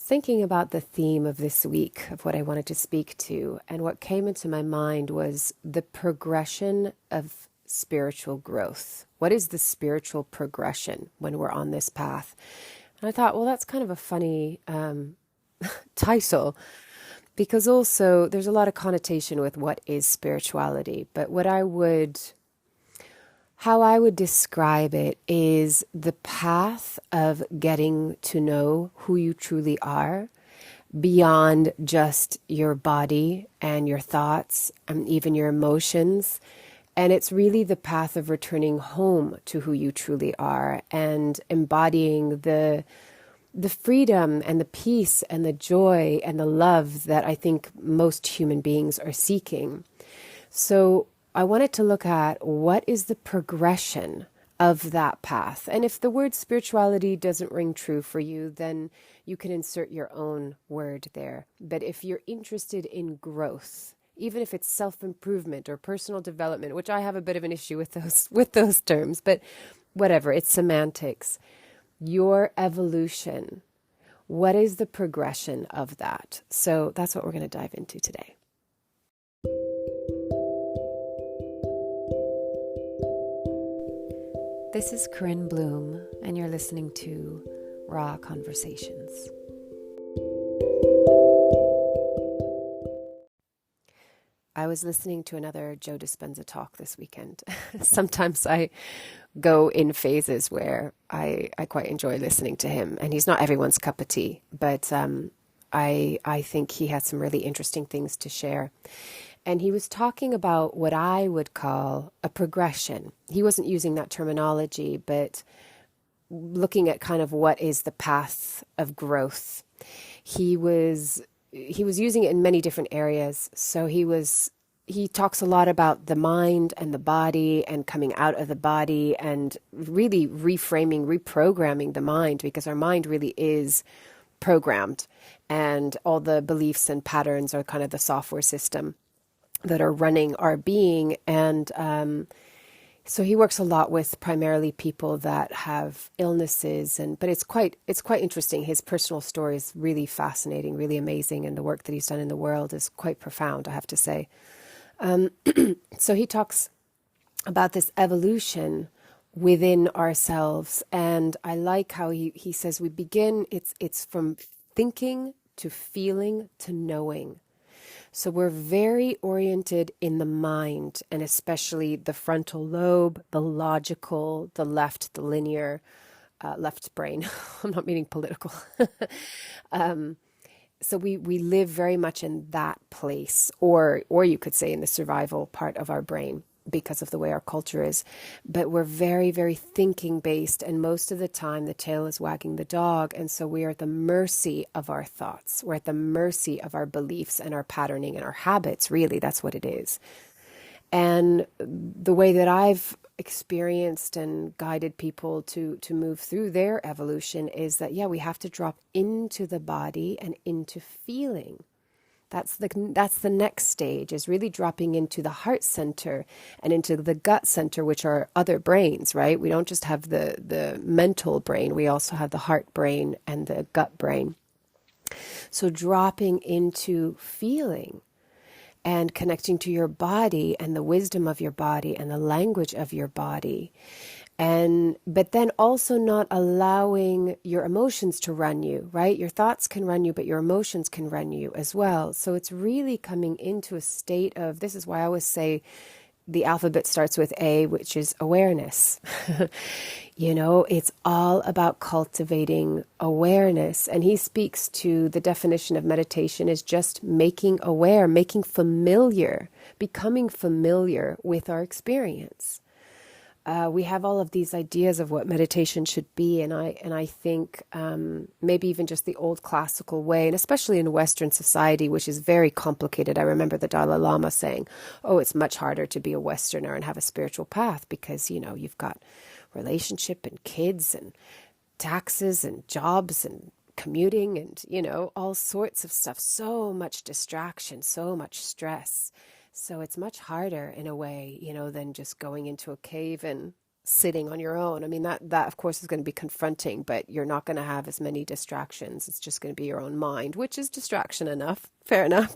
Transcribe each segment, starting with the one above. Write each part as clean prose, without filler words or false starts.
thinking about the theme of this week of what I wanted to speak to, and what came into my mind was the progression of spiritual growth. What is the spiritual progression when we're on this path? And I thought, well, that's kind of a funny title, because also there's a lot of connotation with what is spirituality. But how I would describe it is the path of getting to know who you truly are beyond just your body and your thoughts and even your emotions. And it's really the path of returning home to who you truly are and embodying the freedom and the peace and the joy and the love that I think most human beings are seeking. So I wanted to look at what is the progression of that path. And if the word spirituality doesn't ring true for you, then you can insert your own word there. But if you're interested in growth, even if it's self-improvement or personal development, which I have a bit of an issue with those terms, but whatever, it's semantics. Your evolution, what is the progression of that? So that's what we're going to dive into today. This is Corinne Bloom, and you're listening to Raw Conversations. I was listening to another Joe Dispenza talk this weekend. Sometimes I go in phases where I quite enjoy listening to him, and he's not everyone's cup of tea, but I think he had some really interesting things to share. And he was talking about what I would call a progression. He wasn't using that terminology, but looking at kind of what is the path of growth. He was using it in many different areas. So he talks a lot about the mind and the body and coming out of the body and really reframing, reprogramming the mind, because our mind really is programmed, and all the beliefs and patterns are kind of the software system that are running our being. And so he works a lot with primarily people that have illnesses, but it's quite interesting. His personal story is really fascinating, really amazing, and the work that he's done in the world is quite profound, I have to say. So he talks about this evolution within ourselves, and I like how he says we begin, it's from thinking to feeling to knowing. So we're very oriented in the mind, and especially the frontal lobe, the logical, the left, the linear, left brain. I'm not meaning political. So we live very much in that place, or you could say in the survival part of our brain, because of the way our culture is. But we're very, very thinking based, and most of the time the tail is wagging the dog, and so we are at the mercy of our thoughts. We're at the mercy of our beliefs and our patterning and our habits, really. That's what it is. And the way that I've experienced and guided people to move through their evolution is that, we have to drop into the body and into feeling. That's the next stage, is really dropping into the heart center and into the gut center, which are other brains, right? We don't just have the mental brain. We also have the heart brain and the gut brain. So dropping into feeling and connecting to your body and the wisdom of your body and the language of your body. But then also not allowing your emotions to run you, right? Your thoughts can run you, but your emotions can run you as well. So it's really coming into a state of, this is why I always say the alphabet starts with A, which is awareness. It's all about cultivating awareness. And he speaks to the definition of meditation is just making aware, making familiar, becoming familiar with our experience. We have all of these ideas of what meditation should be, and I think maybe even just the old classical way, and especially in Western society, which is very complicated. I remember the Dalai Lama saying, "Oh, it's much harder to be a Westerner and have a spiritual path because you've got relationship and kids and taxes and jobs and commuting and all sorts of stuff. So much distraction, so much stress." So it's much harder in a way, than just going into a cave and sitting on your own. I mean, that of course is going to be confronting, but you're not going to have as many distractions. It's just going to be your own mind, which is distraction enough. Fair enough.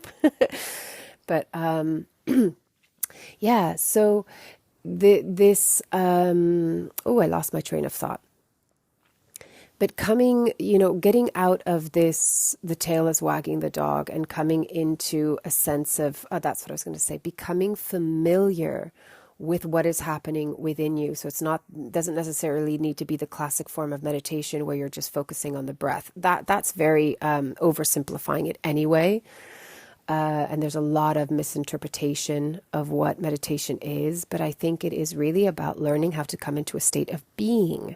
But yeah, so this oh, I lost my train of thought. But coming, getting out of this, the tail is wagging the dog, and coming into a sense of, that's what I was going to say, becoming familiar with what is happening within you. So doesn't necessarily need to be the classic form of meditation where you're just focusing on the breath. That's very oversimplifying it anyway. And there's a lot of misinterpretation of what meditation is, but I think it is really about learning how to come into a state of being.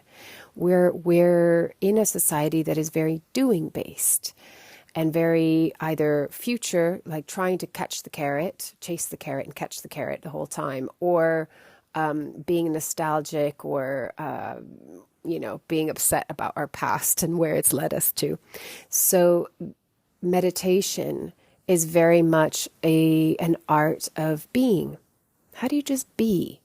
We're in a society that is very doing based and very either future, like trying to catch the carrot, chase the carrot and catch the carrot the whole time, or being nostalgic, or being upset about our past and where it's led us to. So meditation is very much an art of being. How do you just be?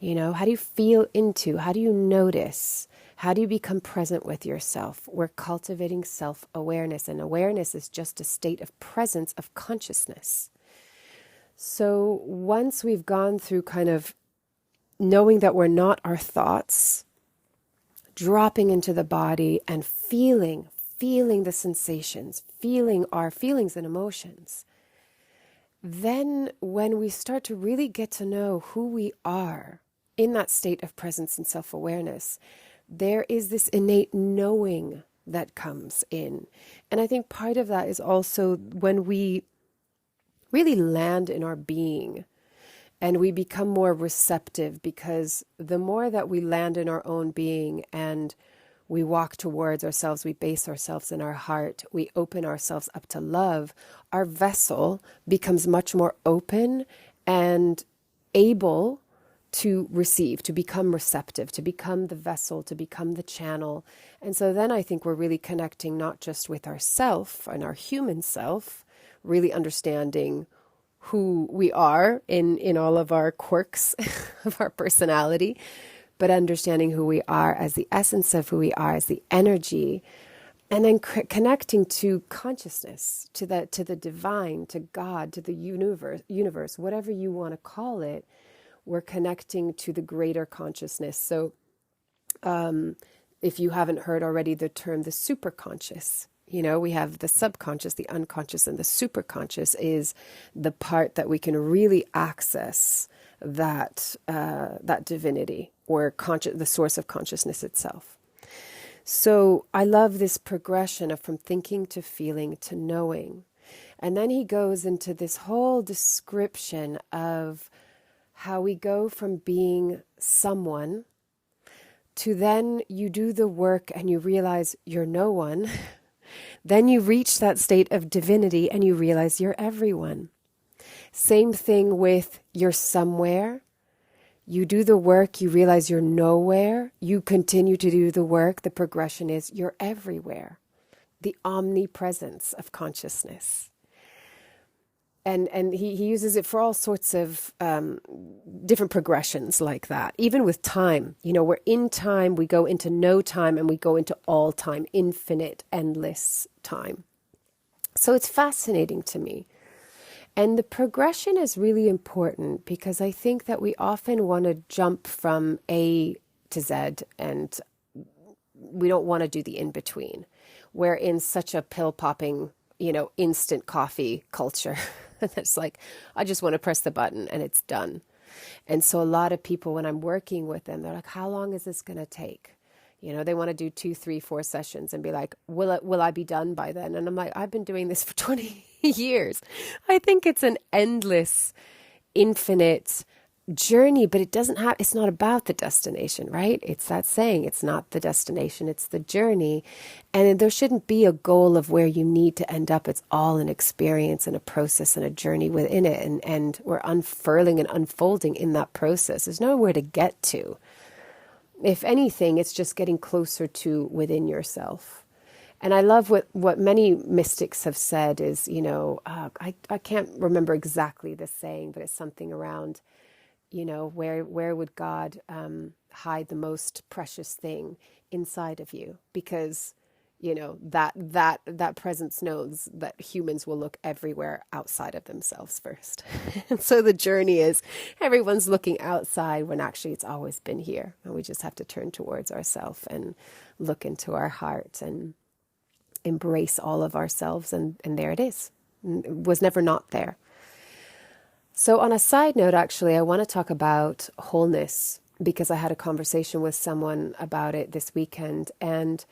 How do you feel into? How do you notice? How do you become present with yourself? We're cultivating self-awareness, and awareness is just a state of presence of consciousness. So once we've gone through kind of knowing that we're not our thoughts, dropping into the body and feeling the sensations, feeling our feelings and emotions, then when we start to really get to know who we are in that state of presence and self-awareness, there is this innate knowing that comes in. And I think part of that is also when we really land in our being and we become more receptive, because the more that we land in our own being and we walk towards ourselves, we base ourselves in our heart, we open ourselves up to love, our vessel becomes much more open and able to receive, to become receptive, to become the vessel, to become the channel. And so then I think we're really connecting not just with ourself and our human self, really understanding who we are in all of our quirks of our personality, but understanding who we are as the essence of who we are, as the energy, and then connecting to consciousness, to the divine, to God, to the universe, whatever you want to call it. We're connecting to the greater consciousness. So if you haven't heard already the term the superconscious, we have the subconscious, the unconscious, and the superconscious is the part that we can really access that divinity, or the source of consciousness itself. So I love this progression of from thinking to feeling to knowing. And then he goes into this whole description of how we go from being someone to then you do the work and you realize you're no one. Then you reach that state of divinity and you realize you're everyone. Same thing with you're somewhere. You do the work, you realize you're nowhere. You continue to do the work. The progression is you're everywhere. The omnipresence of consciousness. And he uses it for all sorts of different progressions like that. Even with time, we're in time, we go into no time, and we go into all time, infinite, endless time. So it's fascinating to me. And the progression is really important because I think that we often want to jump from A to Z, and we don't want to do the in-between. We're in such a pill-popping, instant coffee culture. It's like, I just want to press the button and it's done. And so a lot of people, when I'm working with them, they're like, how long is this going to take? They want to do 2, 3, 4 sessions and be like, will I be done by then? And I'm like, I've been doing this for 20 years. I think it's an endless, infinite journey, but it's not about the destination, right? It's that saying, it's not the destination, it's the journey. And there shouldn't be a goal of where you need to end up. It's all an experience and a process and a journey within it. And we're unfurling and unfolding in that process. There's nowhere to get to. If anything, it's just getting closer to within yourself. And I love what many mystics have said is, I can't remember exactly the saying, but it's something around, where would God hide the most precious thing inside of you? Because that presence knows that humans will look everywhere outside of themselves first. And so the journey is everyone's looking outside when actually it's always been here. And we just have to turn towards ourselves and look into our heart and embrace all of ourselves. And there it is. It was never not there. So on a side note, actually, I want to talk about wholeness because I had a conversation with someone about it this weekend. And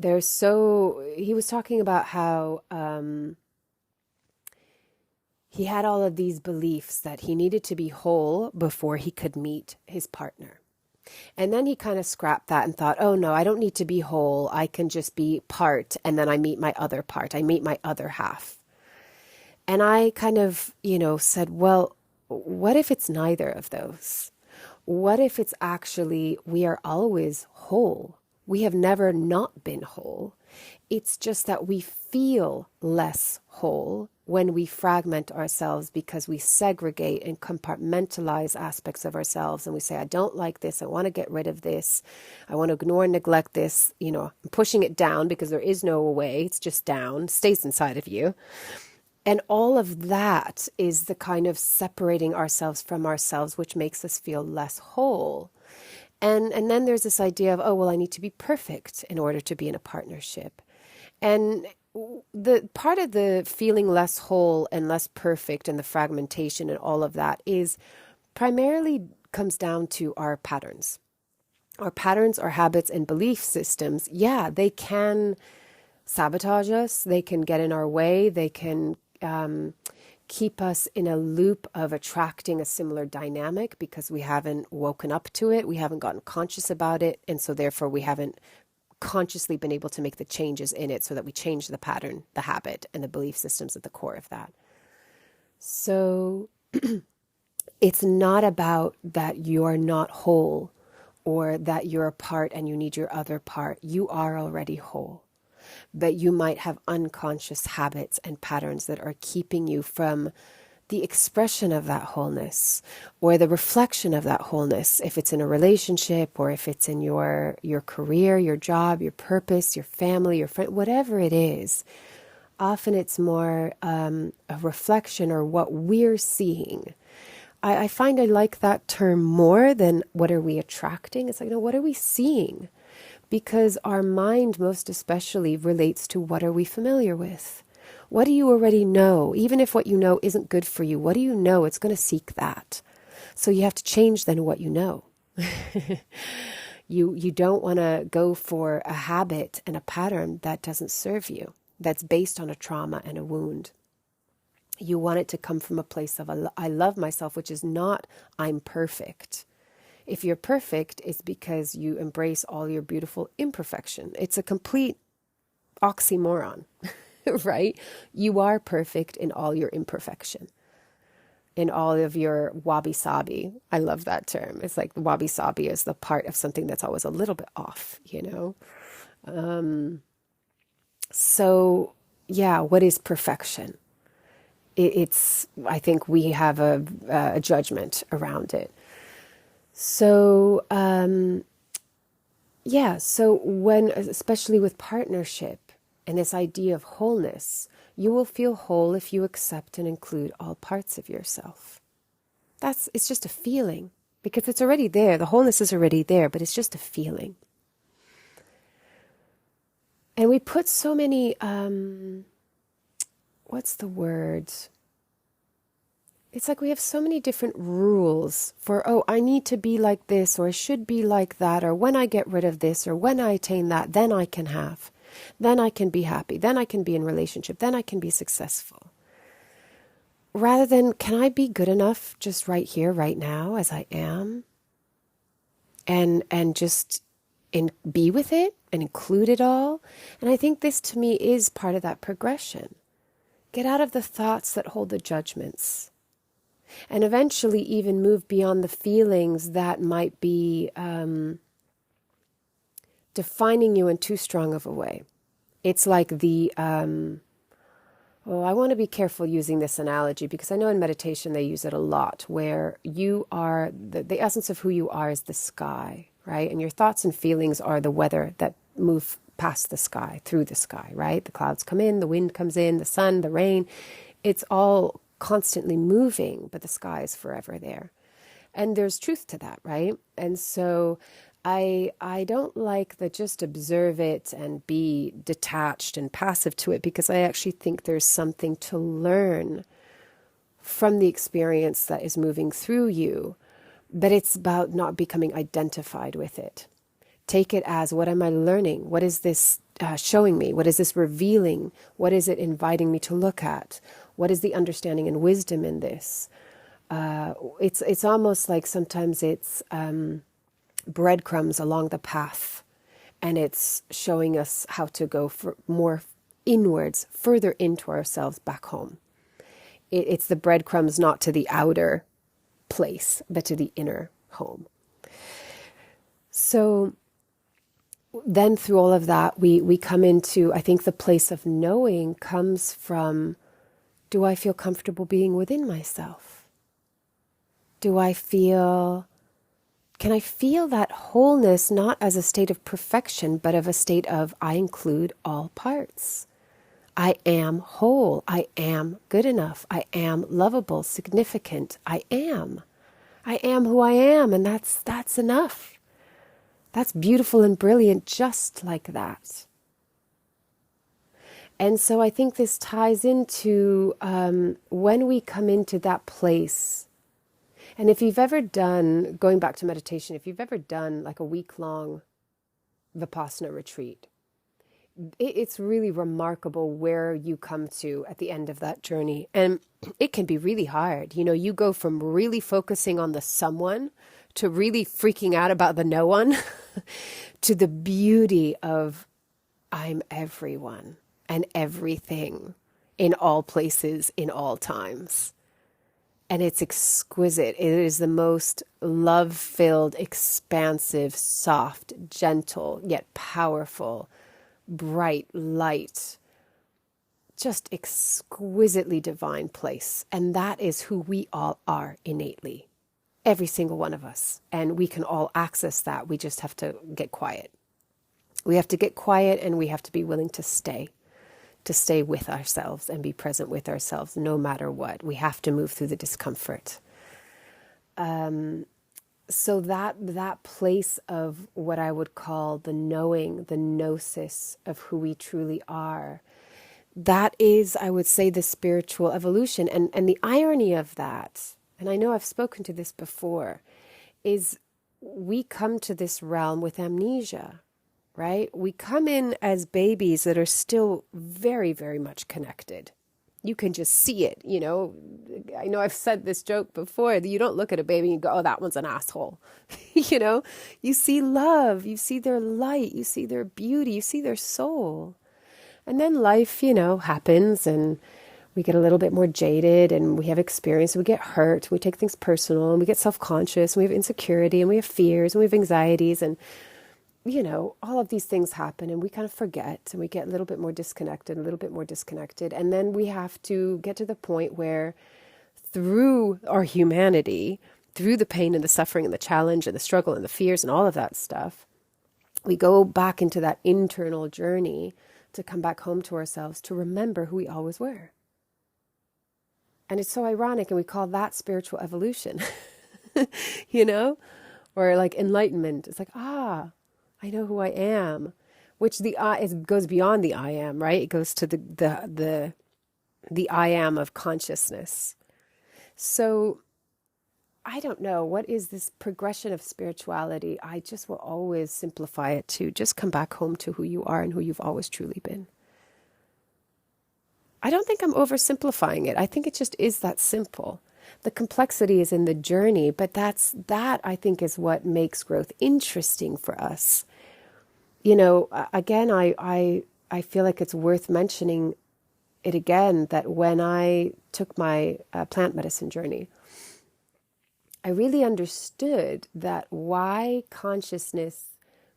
he was talking about how he had all of these beliefs that he needed to be whole before he could meet his partner. And then he kind of scrapped that and thought, oh no, I don't need to be whole. I can just be part. And then I meet my other part. I meet my other half. And I kind of, said, well, what if it's neither of those? What if it's actually, we are always whole? We have never not been whole. It's just that we feel less whole when we fragment ourselves because we segregate and compartmentalize aspects of ourselves. And we say, I don't like this. I want to get rid of this. I want to ignore and neglect this. I'm pushing it down because there is no way. It's just down, stays inside of you. And all of that is the kind of separating ourselves from ourselves, which makes us feel less whole. And then there's this idea of, oh, well, I need to be perfect in order to be in a partnership. And the part of the feeling less whole and less perfect and the fragmentation and all of that is primarily comes down to our patterns. Our patterns, our habits and belief systems, they can sabotage us. They can get in our way. They can keep us in a loop of attracting a similar dynamic because we haven't woken up to it. We haven't gotten conscious about it. And so therefore we haven't consciously been able to make the changes in it so that we change the pattern, the habit, and the belief systems at the core of that. So it's not about that you're not whole or that you're a part and you need your other part. You are already whole. But you might have unconscious habits and patterns that are keeping you from the expression of that wholeness or the reflection of that wholeness, if it's in a relationship or if it's in your career, your job, your purpose, your family, your friend, whatever it is. Often it's more a reflection or what we're seeing. I find I like that term more than what are we attracting. It's like, no, what are we seeing? Because our mind most especially relates to what are we familiar with? What do you already know? Even if what you know isn't good for you, what do you know? It's going to seek that. So you have to change then what you know. You don't want to go for a habit and a pattern that doesn't serve you, that's based on a trauma and a wound. You want it to come from a place of I love myself, which is not I'm perfect. If you're perfect, it's because you embrace all your beautiful imperfection. It's a complete oxymoron, right? You are perfect in all your imperfection, in all of your wabi-sabi. I love that term. It's like wabi-sabi is the part of something that's always a little bit off, what is perfection? I think we have a judgment around it. So, so when, especially with partnership and this idea of wholeness, you will feel whole if you accept and include all parts of yourself. It's just a feeling because it's already there. The wholeness is already there, but it's just a feeling. And we put so many, what's the word? It's like we have so many different rules for, I need to be like this, or I should be like that, or when I get rid of this, or when I attain that, then I can have, then I can be happy, then I can be in relationship, then I can be successful. Rather than, can I be good enough just right here, right now, as I am? And just be with it and include it all. And I think this to me is part of that progression. Get out of the thoughts that hold the judgments. And eventually even move beyond the feelings that might be defining you in too strong of a way. It's like the, Oh, I want to be careful using this analogy because I know in meditation they use it a lot, where you are, the essence of who you are is the sky, right? And your thoughts and feelings are the weather that move past the sky, through the sky, right? The clouds come in, the wind comes in, the sun, the rain. It's all constantly moving, but the sky is forever there. And there's truth to that, right? And so I don't like the just observe it and be detached and passive to it, because I actually think there's something to learn from the experience that is moving through you, but it's about not becoming identified with it. Take it as, what am I learning? What is this showing me? What is this revealing? What is it inviting me to look at? What is the understanding and wisdom in this? It's almost like sometimes it's breadcrumbs along the path, and it's showing us how to go for more inwards, further into ourselves, back home. It's the breadcrumbs not to the outer place, but to the inner home. So then through all of that, we come into, I think the place of knowing comes from, do I feel comfortable being within myself? Do I feel... Can I feel that wholeness not as a state of perfection, but of a state of, I include all parts. I am whole. I am good enough. I am lovable, significant. I am. I am who I am, and that's enough. That's beautiful and brilliant just like that. And so I think this ties into when we come into that place. And if you've ever done, going back to meditation, if you've ever done like a week-long Vipassana retreat, it's really remarkable where you come to at the end of that journey. And it can be really hard. You know, you go from really focusing on the someone to really freaking out about the no one to the beauty of, I'm everyone and everything in all places, in all times. And it's exquisite. It is the most love-filled, expansive, soft, gentle, yet powerful, bright light, just exquisitely divine place. And that is who we all are innately, every single one of us. And we can all access that. We just have to get quiet. We have to get quiet, and we have to be willing to stay with ourselves and be present with ourselves no matter what. We have to move through the discomfort. So that place of what I would call the knowing, the gnosis of who we truly are, that is, I would say, the spiritual evolution. And the irony of that, and I know I've spoken to this before, is we come to this realm with amnesia. Right? We come in as babies that are still very, very much connected. You can just see it, you know. I know I've said this joke before, that you don't look at a baby and you go, oh, that one's an asshole. You know, you see love, you see their light, you see their beauty, you see their soul. And then life, you know, happens, and we get a little bit more jaded, and we have experience, and we get hurt, and we take things personal, and we get self-conscious, and we have insecurity, and we have fears, and we have anxieties, and you know, all of these things happen, and we kind of forget, and we get a little bit more disconnected, and then we have to get to the point where through our humanity, through the pain and the suffering and the challenge and the struggle and the fears and all of that stuff, we go back into that internal journey to come back home to ourselves, to remember who we always were. And it's so ironic, and we call that spiritual evolution, you know, or like enlightenment. It's like, I know who I am, which it goes beyond the I am, right? It goes to the I am of consciousness. So I don't know, what is this progression of spirituality? I just will always simplify it to just come back home to who you are and who you've always truly been. I don't think I'm oversimplifying it. I think it just is that simple. The complexity is in the journey, but that I think is what makes growth interesting for us. You know, again, I feel like it's worth mentioning it again, that when I took my plant medicine journey, I really understood that why consciousness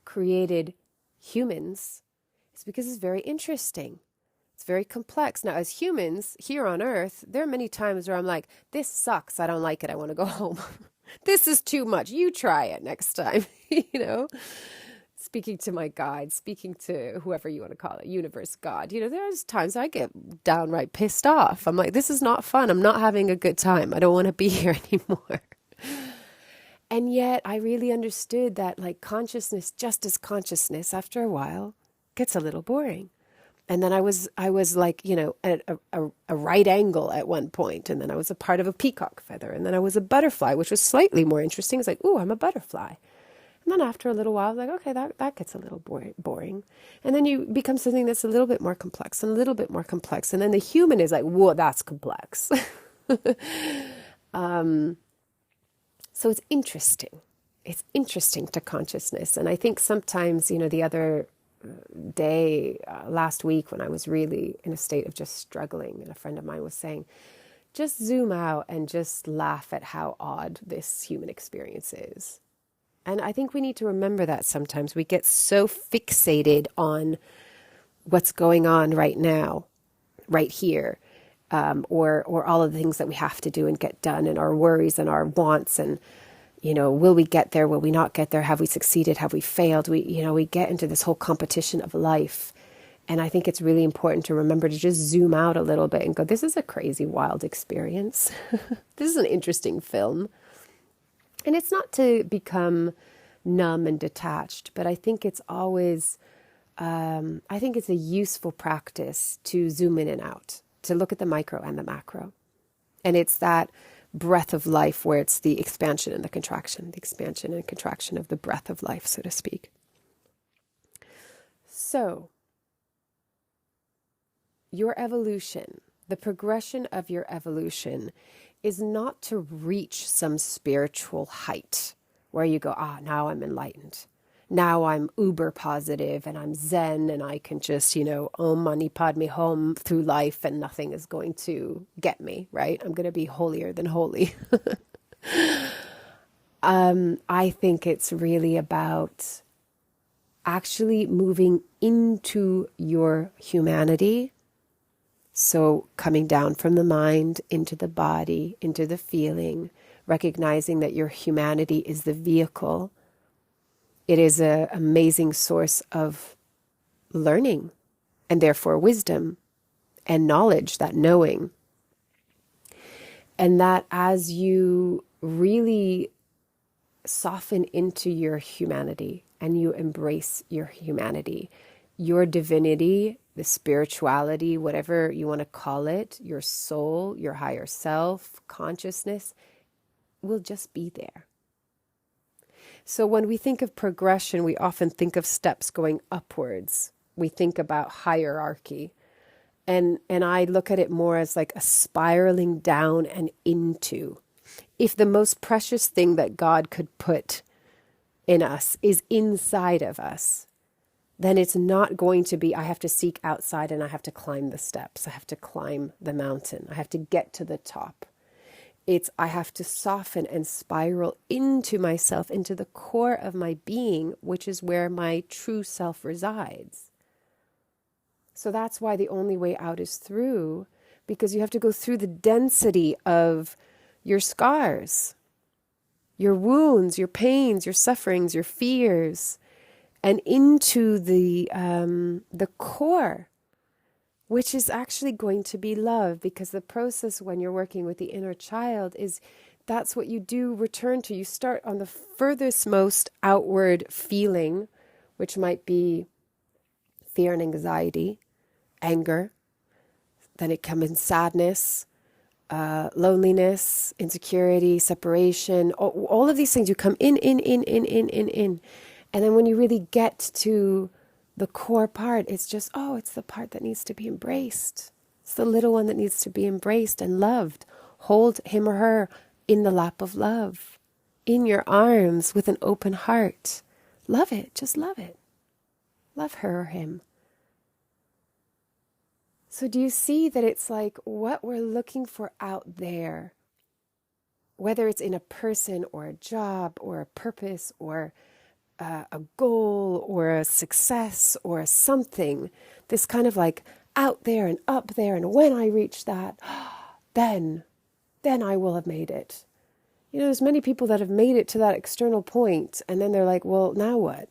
created humans is because it's very interesting. It's very complex. Now, as humans here on Earth, there are many times where I'm like, this sucks. I don't like it. I want to go home. This is too much. You try it next time, Speaking to my guide, speaking to whoever you want to call it, universe, God. There's times I get downright pissed off. I'm like, this is not fun. I'm not having a good time. I don't want to be here anymore. And yet I really understood that like consciousness, just as consciousness, after a while, gets a little boring. And then I was like, at a right angle at one point. And then I was a part of a peacock feather. And then I was a butterfly, which was slightly more interesting. It's like, ooh, I'm a butterfly. And then after a little while, I was like, okay, that gets a little boring. And then you become something that's a little bit more complex and a little bit more complex. And then the human is like, whoa, that's complex. So it's interesting. It's interesting to consciousness. And I think sometimes, the other day, last week, when I was really in a state of just struggling, and a friend of mine was saying, just zoom out and just laugh at how odd this human experience is. And I think we need to remember that sometimes. We get so fixated on what's going on right now, right here, or all of the things that we have to do and get done, and our worries and our wants, and will we get there? Will we not get there? Have we succeeded? Have we failed? We get into this whole competition of life. And I think it's really important to remember to just zoom out a little bit and go, this is a crazy, wild experience. This is an interesting film. And it's not to become numb and detached, but I think it's always, I think it's a useful practice to zoom in and out, to look at the micro and the macro. And it's that breath of life where it's the expansion and the expansion and contraction of the breath of life, so to speak. So, your evolution, the progression of your evolution is not to reach some spiritual height where you go, now I'm enlightened. Now I'm uber positive and I'm zen and I can just, Om Mani Padme Hum through life and nothing is going to get me, right? I'm going to be holier than holy. I think it's really about actually moving into your humanity. So coming down from the mind into the body, into the feeling, recognizing that your humanity is the vehicle. It is an amazing source of learning and therefore wisdom and knowledge, that knowing. And that as you really soften into your humanity and you embrace your humanity, your divinity, the spirituality, whatever you want to call it, your soul, your higher self, consciousness, will just be there. So when we think of progression, we often think of steps going upwards. We think about hierarchy. And I look at it more as like a spiraling down and into. If the most precious thing that God could put in us is inside of us, then it's not going to be, I have to seek outside and I have to climb the steps. I have to climb the mountain. I have to get to the top. It's, I have to soften and spiral into myself, into the core of my being, which is where my true self resides. So that's why the only way out is through, because you have to go through the density of your scars, your wounds, your pains, your sufferings, your fears, and into the core, which is actually going to be love, because the process when you're working with the inner child is that's what you do return to. You start on the furthest most outward feeling, which might be fear and anxiety, anger. Then it comes in sadness, loneliness, insecurity, separation, all of these things. You come in. And then when you really get to the core part, it's just, it's the part that needs to be embraced. It's the little one that needs to be embraced and loved. Hold him or her in the lap of love, in your arms with an open heart. Love it. Just love it. Love her or him. So do you see that it's like what we're looking for out there, whether it's in a person or a job or a purpose or a goal or a success or something, this kind of like out there and up there. And when I reach that, then I will have made it. You know, there's many people that have made it to that external point, and then they're like, well, now what?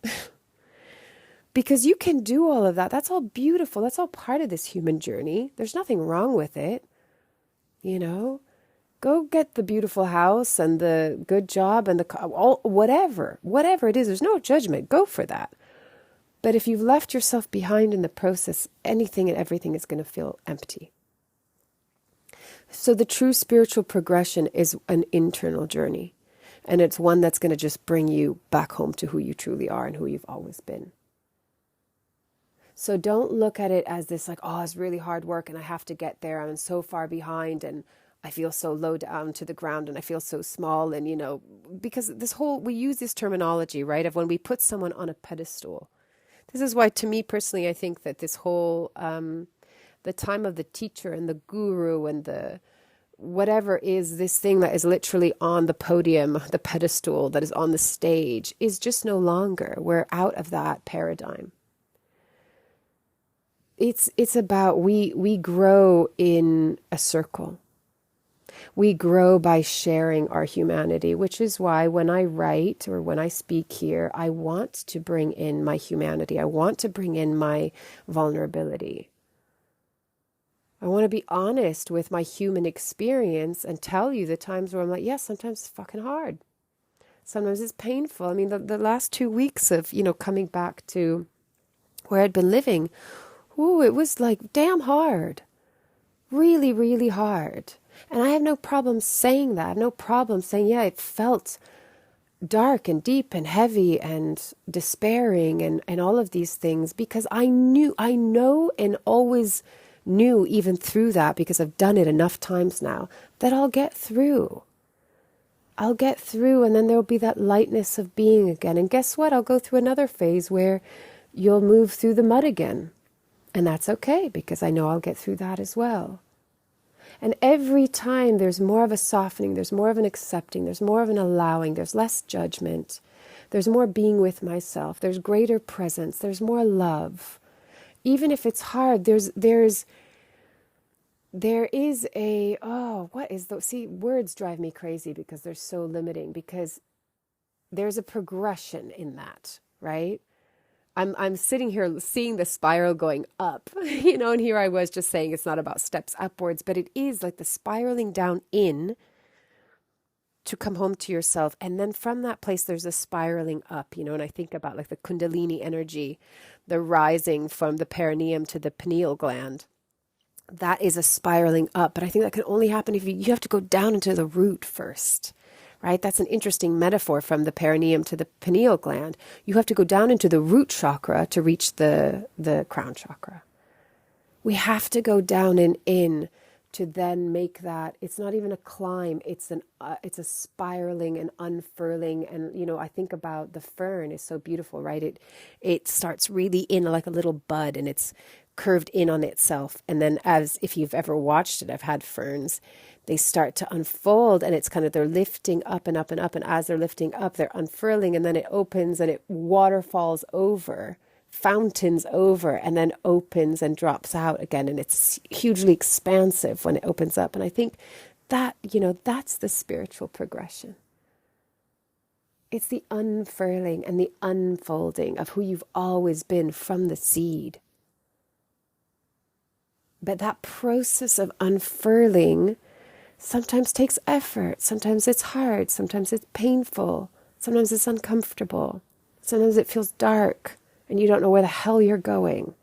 Because you can do all of that. That's all beautiful. That's all part of this human journey. There's nothing wrong with it. You know, go get the beautiful house and the good job and whatever it is. There's no judgment. Go for that. But if you've left yourself behind in the process, anything and everything is going to feel empty. So the true spiritual progression is an internal journey. And it's one that's going to just bring you back home to who you truly are and who you've always been. So don't look at it as this like, oh, it's really hard work and I have to get there. I'm so far behind and I feel so low down to the ground and I feel so small. And, you know, because we use this terminology, right, of when we put someone on a pedestal. This is why, to me personally, I think that this whole... the time of the teacher and the guru and the whatever is this thing that is literally on the podium, the pedestal that is on the stage, is just no longer. We're out of that paradigm. It's about we grow in a circle. We grow by sharing our humanity, which is why when I write or when I speak here, I want to bring in my humanity. I want to bring in my vulnerability. I want to be honest with my human experience and tell you the times where I'm like, yes, sometimes it's fucking hard. Sometimes it's painful. I mean, the last 2 weeks of, you know, coming back to where I'd been living, it was like damn hard. Really, really hard. And I have no problem saying that. I have no problem saying, yeah, it felt dark and deep and heavy and despairing and all of these things, because I know and always knew even through that, because I've done it enough times now, that I'll get through. I'll get through, and then there'll be that lightness of being again. And guess what? I'll go through another phase where you'll move through the mud again. And that's okay, because I know I'll get through that as well. And every time there's more of a softening, there's more of an accepting, there's more of an allowing, there's less judgment, there's more being with myself, there's greater presence, there's more love. Even if it's hard, there is words drive me crazy because they're so limiting, because there's a progression in that, right? I'm sitting here seeing the spiral going up, you know, and here I was just saying it's not about steps upwards, but it is like the spiraling down in to come home to yourself. And then from that place, there's a spiraling up, you know, and I think about like the Kundalini energy, the rising from the perineum to the pineal gland. That is a spiraling up. But I think that can only happen if you have to go down into the root first, right? That's an interesting metaphor, from the perineum to the pineal gland. You have to go down into the root chakra to reach the crown chakra. We have to go down and in to then make that. It's not even a climb. It's a spiraling and unfurling. And, you know, I think about the fern is so beautiful, right? It starts really in like a little bud, and it's curved in on itself. And then, as if you've ever watched it, I've had ferns, they start to unfold, and it's kind of, they're lifting up and up and up. And as they're lifting up, they're unfurling, and then it opens and it waterfalls over, fountains over, and then opens and drops out again. And it's hugely expansive when it opens up. And I think that, you know, that's the spiritual progression. It's the unfurling and the unfolding of who you've always been from the seed. But that process of unfurling sometimes takes effort. Sometimes it's hard. Sometimes it's painful. Sometimes it's uncomfortable. Sometimes it feels dark and you don't know where the hell you're going.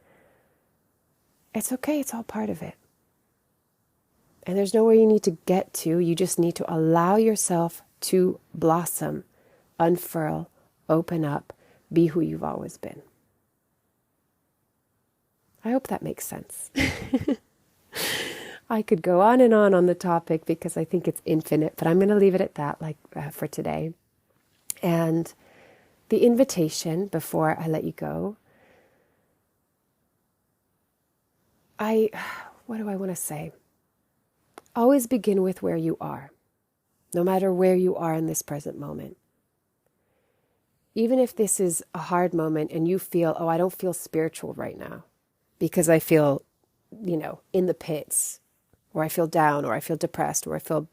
It's okay. It's all part of it. And there's nowhere you need to get to. You just need to allow yourself to blossom, unfurl, open up, be who you've always been. I hope that makes sense. I could go on the topic because I think it's infinite, but I'm going to leave it at that for today. And the invitation before I let you go, what do I want to say? Always begin with where you are, no matter where you are in this present moment. Even if this is a hard moment and you feel, I don't feel spiritual right now, because I feel in the pits, or I feel down, or I feel depressed, or I feel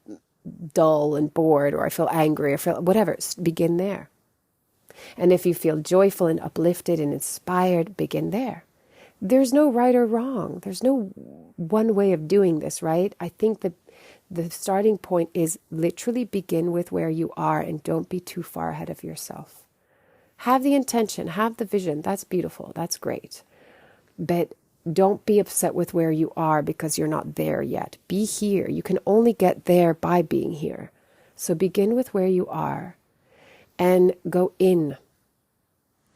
dull and bored, or I feel angry, or feel whatever, begin there. And if you feel joyful and uplifted and inspired, begin there. There's no right or wrong. There's no one way of doing this, right? I think that the starting point is literally begin with where you are and don't be too far ahead of yourself. Have the intention, have the vision. That's beautiful. That's great. But don't be upset with where you are because you're not there yet. Be here. You can only get there by being here. So begin with where you are and go in.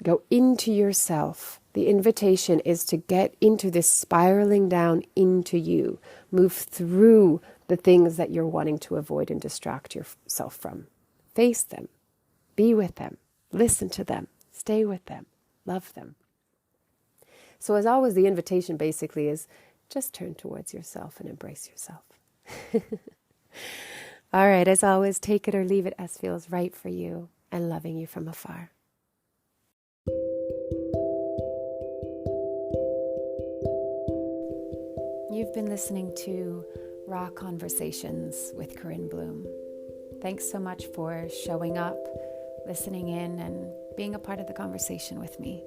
Go into yourself. The invitation is to get into this spiraling down into you. Move through the things that you're wanting to avoid and distract yourself from. Face them. Be with them. Listen to them. Stay with them. Love them. So as always, the invitation basically is just turn towards yourself and embrace yourself. All right, as always, take it or leave it as feels right for you, and loving you from afar. You've been listening to Raw Conversations with Corinne Bloom. Thanks so much for showing up, listening in, and being a part of the conversation with me.